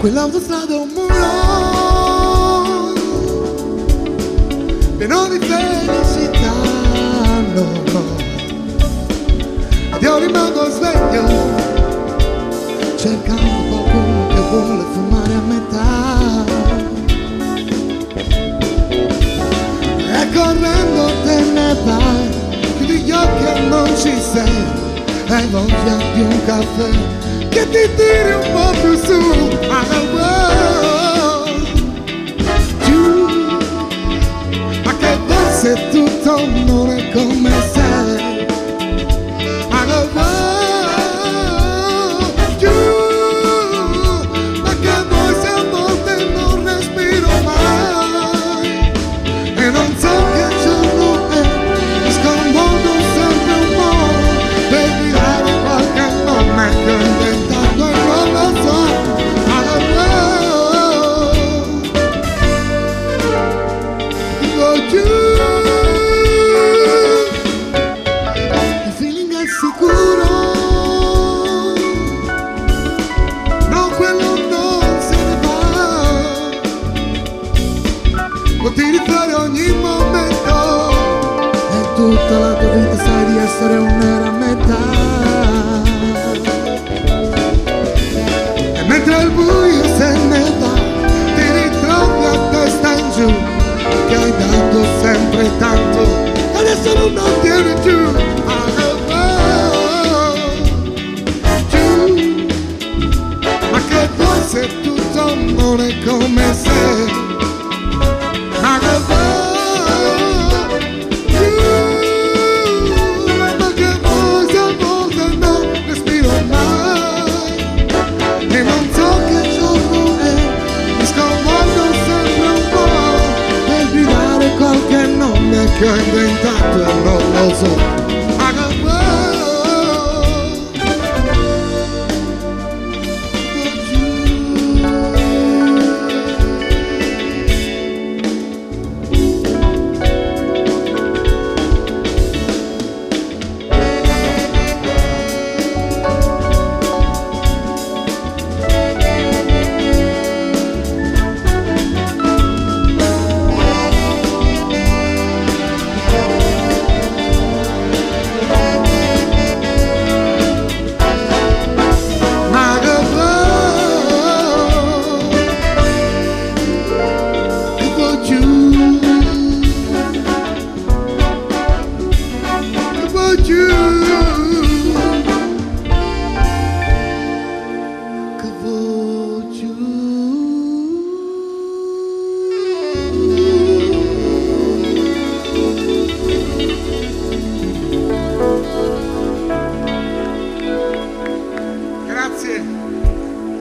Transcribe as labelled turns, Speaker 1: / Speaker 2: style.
Speaker 1: Quell'autostrada è un muro pieno di felicità, no, no. Ed io rimango sveglio cercando qualcuno che vuole fumare a metà. E correndo te ne vai, chiudi gli occhi e non ci sei. Hai voglia di un caffè che ti tiri un po' più su. Giù, ma che forse tutto non è come sei. Giù, ma che voi se a volte non respiro mai. E non so che giorno è, mi sconvolgo sempre un po' per tirare qualche nome che ho inventato e non lo so. Dico giù, il feeling è sicuro, no, quello non se ne va. Lo tiri fuori ogni momento e tutta la tua vita sai di essere un'era a metà. E mentre il buio se ne va ti ritrovi a testa in giù, che hai dato sempre tanto e adesso non lo tieni giù. Giù, ma che forse tutto non è come